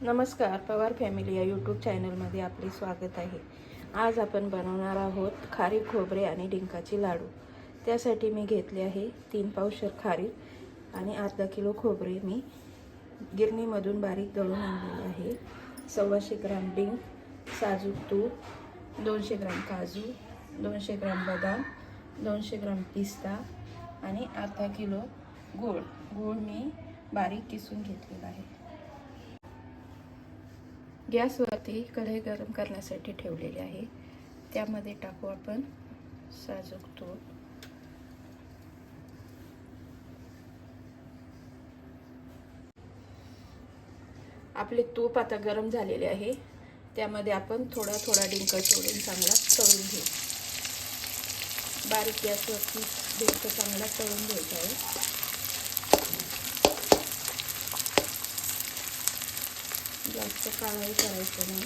नमस्कार, पवार फॅमिली या यूट्यूब चॅनलमध्ये आपले स्वागत आहे। आज आपण बनवणार आहोत खारीक खोबरे आणि डिंकाचे लाडू। त्यासाठी मी घेतले आहे 3 पावशर खारीक आणि अर्धा किलो खोबरे मी गिरणीमधून बारीक दळून आणलेले आहे। 125 ग्राम डिंक, साजूक तूप, 200 ग्राम काजू, 200 ग्राम बदाम, 200 ग्राम पिस्ता आणि अर्धा किलो गूळ मी बारीक किसून घेतलेला आहे। गॅसवरती कढई गरम करण्यासाठी ठेवलेली आहे। त्यामध्ये टाकू आपण साजूक तूप, आपले तूप आता गरम झालेले आहे। त्यामध्ये आपण थोडा थोडा डिंक सोडून चांगला तळून घेऊ। बारीक गॅसवरती डिंक चांगला तळून घ्यायचा आहे। जास्त काळाही करायचं नाही।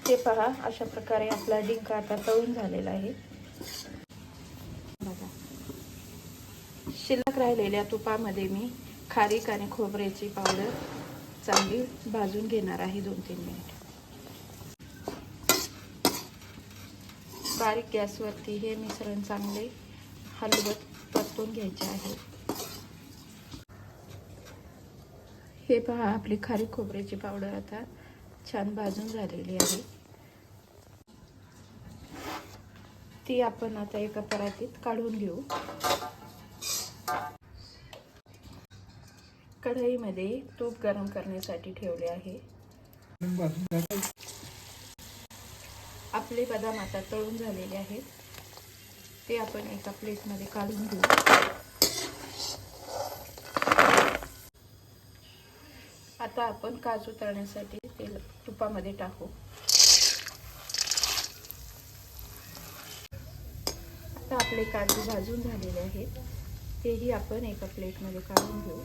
हे पहा, अशा प्रकारे आपला डिंक आता तळून झालेला आहे। बघा, शिल्लक राहिलेल्या तुपामध्ये मी खारीक आणि खोबऱ्याची पावडर चांगली भाजून घेणार आहे 2-3 मिनिट। बारीक गॅसवरती हे मिश्रण चांगले हलवत परतून घ्यायचे आहे। हे पहा, आपली खारीक खोबऱ्याची पावडर आता छान भाजून झालेली आहे। ती आपण आता एका परातीत काढून घेऊ। कढईमध्ये तूप गरम करण्यासाठी ठेवले आहे। आपले बदाम आता तळून झालेले आहेत। ते आपण एका प्लेटमध्ये काढून घेऊ। आता आपण काजू तळण्यासाठी तेल तुपामध्ये टाकू। आता आपले काजू भाजून झालेले आहेत। तेही आपण एका प्लेटमध्ये काढून घेऊ।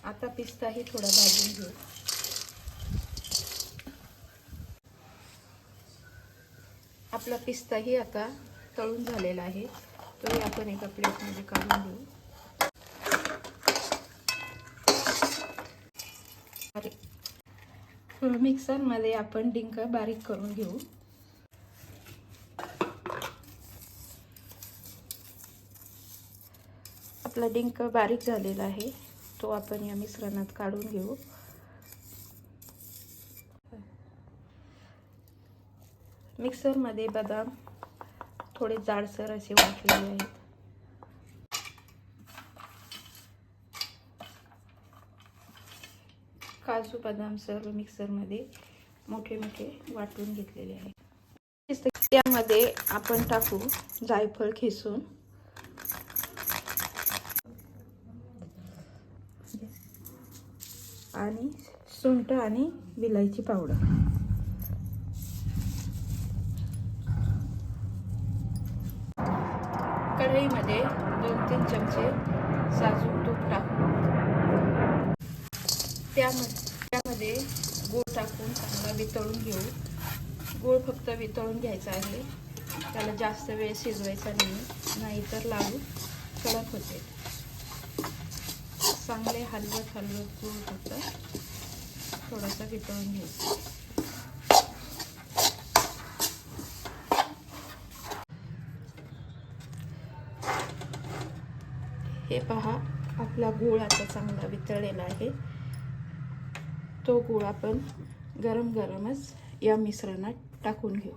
आता पिस्ताही थोडा भाजून घेऊ। आपला पिस्ताही आता तळून झालेला आहे। तोही आपण एका प्लेटमध्ये काढून घेऊ। मिक्सरमध्ये आपण डिंक बारीक करून घेऊ। आपला डिंक बारीक झालेला आहे, तो आपण या मिश्रणात काढून घेऊ। मिक्सरमध्ये बदाम थोडे जाडसर असे वाटलेले आहेत। काजू बदाम सर्व मिक्सरमध्ये मोठे मोठे वाटून घेतलेले आहेत। त्यामध्ये आपण टाकू जायफळ खिसून, आणि सुंठ आणि विलायची पावडर। कढईमध्ये 2-3 चमचे साजूक तूप टाकू। त्यामध्ये गूळ टाकून चांगला वितळून घेऊ। गूळ फक्त वितळून घ्यायचा आहे, त्याला जास्त वेळ शिजवायचा नाही, नाहीतर लाडू कडक होते। चांगले हलवत गूळ फक्त थोडासा वितळून घ्यायचा। हे पहा, आपला गूळ आता चांगला वितळलेला आहे। तो गूळ आपण गरम गरमच या मिश्रणात टाकून घेऊ।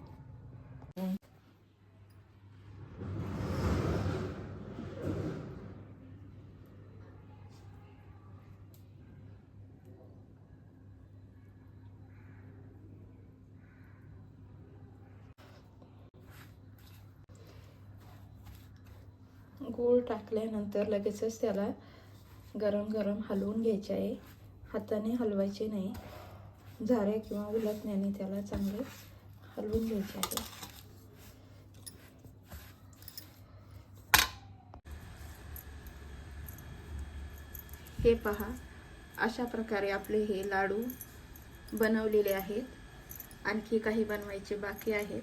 गूळ टाकल्यानंतर लगेचच त्याला गरम गरम हलवून घ्यायचे आहे। हाताने हलवायचे नाही, झाऱ्या किंवा उलटण्याने त्याला चांगले हलवून घ्यायचे आहे। हे पहा, अशा प्रकारे आपले हे लाडू बनवलेले आहेत. आणखी काही बनवायचे बाकी आहेत,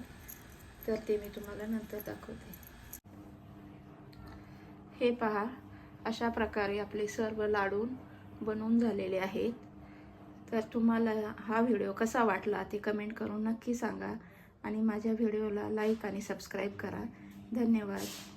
तर ते मी तुम्हाला नंतर दाखवते. हे पहा, अशा प्रकारे आपले सर्व लाडू बनवून झालेले आहेत. तर तुम्हाला हा व्हिडिओ कसा वाटला ते कमेंट करून नक्की सांगा आणि माझ्या व्हिडिओला लाईक आणि सबस्क्राईब करा. धन्यवाद.